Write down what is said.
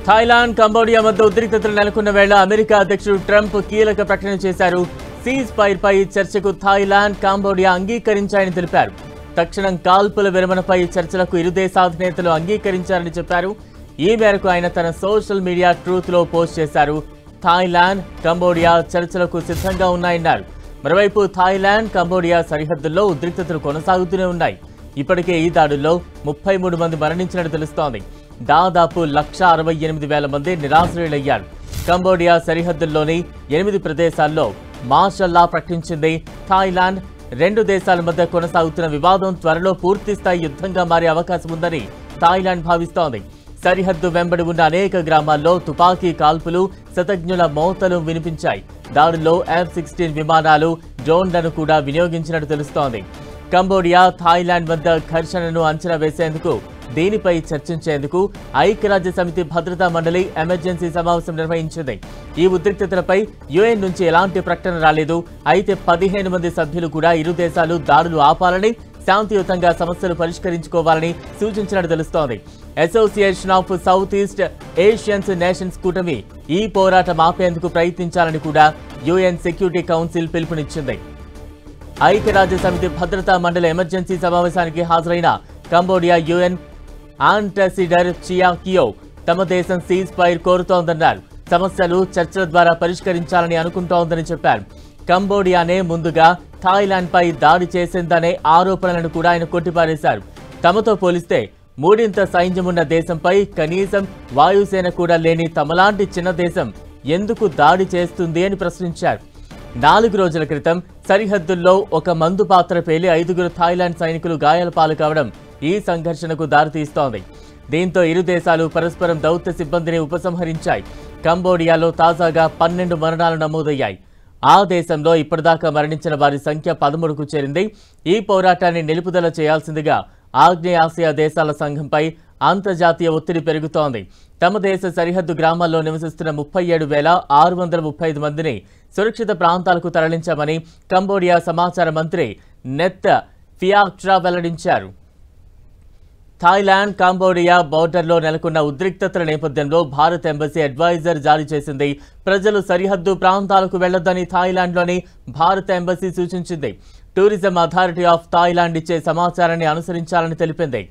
Thailand, Cambodia మధ్య ఉద్రిక్తతలు నెలకొన్న వేళ అమెరికా అధ్యక్షుడు ట్రంప్ కీలక ప్రకటన చేశారు. సీజ్ ఫైర్ పై చర్చకు థాయిలాండ్, కంబోడియా అంగీకరించాయని తెలిపారు. తక్షణం కాల్పుల విరమణపై చర్చలకు ఇరు దేశాధినేతలు అంగీకరించారని చెప్పారు. ఈ మేరకు ఆయన తన సోషల్ మీడియా ట్రూత్ లో పోస్ట్ చేశారు. థాయిలాండ్, కంబోడియా చర్చలకు సిద్ధంగా ఉన్నాయన్నారు. మరోవైపు థాయిలాండ్, కంబోడియా సరిహద్దుల్లో ఉద్రిక్తతలు కొనసాగుతూనే ఉన్నాయి. ఇప్పటికే ఈ దాడుల్లో 33 మంది మరణించినట్టు తెలుస్తోంది. దాదాపు 1,68,000 మంది నిరాశ్రయులయ్యారు. కంబోడియా సరిహద్దుల్లోని 8 ప్రదేశాల్లో మార్షల్ లా ప్రకటించింది. థాయిలాండ్, రెండు దేశాల మధ్య కొనసాగుతున్న వివాదం త్వరలో పూర్తిస్థాయి యుద్ధంగా మారే అవకాశం ఉందని థాయిలాండ్ భావిస్తోంది. సరిహద్దు వెంబడి ఉన్న అనేక గ్రామాల్లో తుపాకీ కాల్పులు, శతజ్ఞుల మోతలు వినిపించాయి. దాడుల్లో F-16 విమానాలు, డ్రోన్లను కూడా వినియోగించినట్టు తెలుస్తోంది. కంబోడియా, థాయిలాండ్ మధ్య ఘర్షణను అంచనా వేసేందుకు, దీనిపై చర్చించేందుకు ఐక్యరాజ్య సమితి భద్రతా మండలి ఎమర్జెన్సీ సమావేశం నిర్వహించింది. ఈ ఉద్రిక్తతలపై UN నుంచి ఎలాంటి ప్రకటన రాలేదు. అయితే 15 మంది సభ్యులు కూడా ఇరు దేశాలు దాడులు ఆపాలని, శాంతియుతంగా సమస్యలు పరిష్కరించుకోవాలని సూచించినట్టు తెలుస్తోంది. Association of south east Asians nations కూటమి ఈ పోరాటం ఆపేందుకు ప్రయత్నించాలని కూడా UN సెక్యూరిటీ కౌన్సిల్ పిలుపునిచ్చింది. ఐక్యరాజ్య సమితి భద్రతా మండలి ఎమర్జెన్సీ సమావేశానికి హాజరైన కంబోడియా UN అంబాసిడర్ చియా కియో తమ దేశం సీజ్ ఫైర్ కోరుతోందన్నారు. సమస్యలు చర్చల ద్వారా పరిష్కరించాలని అనుకుంటోందని చెప్పారు. కంబోడియానే ముందుగా థాయిలాండ్ పై దాడి చేసిందనే ఆరోపణలను కూడా ఆయన కొట్టిపారేశారు. తమతో పోలిస్తే మూడింత సైన్యమున్న దేశంపై కనీసం వాయుసేన కూడా లేని తమలాంటి చిన్న దేశం ఎందుకు దాడి చేస్తుంది అని ప్రశ్నించారు. 4 రోజుల క్రితం సరిహద్దుల్లో ఒక మందు పాత్ర పేలి 5 థాయిలాండ్ సైనికులు గాయాల పాలు కావడం ఈ సంఘర్షణకు దారితీస్తోంది. దీంతో ఇరు దేశాలు పరస్పరం దౌత్య సిబ్బందిని ఉపసంహరించాయి. కంబోడియాలో తాజాగా 12 మరణాలు నమోదయ్యాయి. ఆ దేశంలో ఇప్పటిదాకా మరణించిన వారి సంఖ్య 13కు చేరింది. ఈ పోరాటాన్ని నిలుపుదల చేయాల్సిందిగా ఆగ్నేయాసియా దేశాల సంఘంపై అంతర్జాతీయ ఒత్తిడి పెరుగుతోంది. తమ దేశ సరిహద్దు గ్రామాల్లో నివసిస్తున్న 37,635 మందిని సురక్షిత ప్రాంతాలకు తరలించామని కంబోడియా సమాచార మంత్రి నెత్ ఫియాక్ట్రా వెల్లడించారు. థాయిలాండ్, కంబోడియా బోర్డర్లో నెలకొన్న ఉద్రిక్తతల నేపథ్యంలో భారత్ ఎంబసీ అడ్వైజర్ జారీ చేసింది. ప్రజలు సరిహద్దు ప్రాంతాలకు వెళ్లొద్దని థాయిలాండ్లోని భారత ఎంబసీ సూచించింది. టూరిజం అథారిటీ ఆఫ్ థాయిలాండ్ ఇచ్చే సమాచారాన్ని అనుసరించాలని తెలిపింది.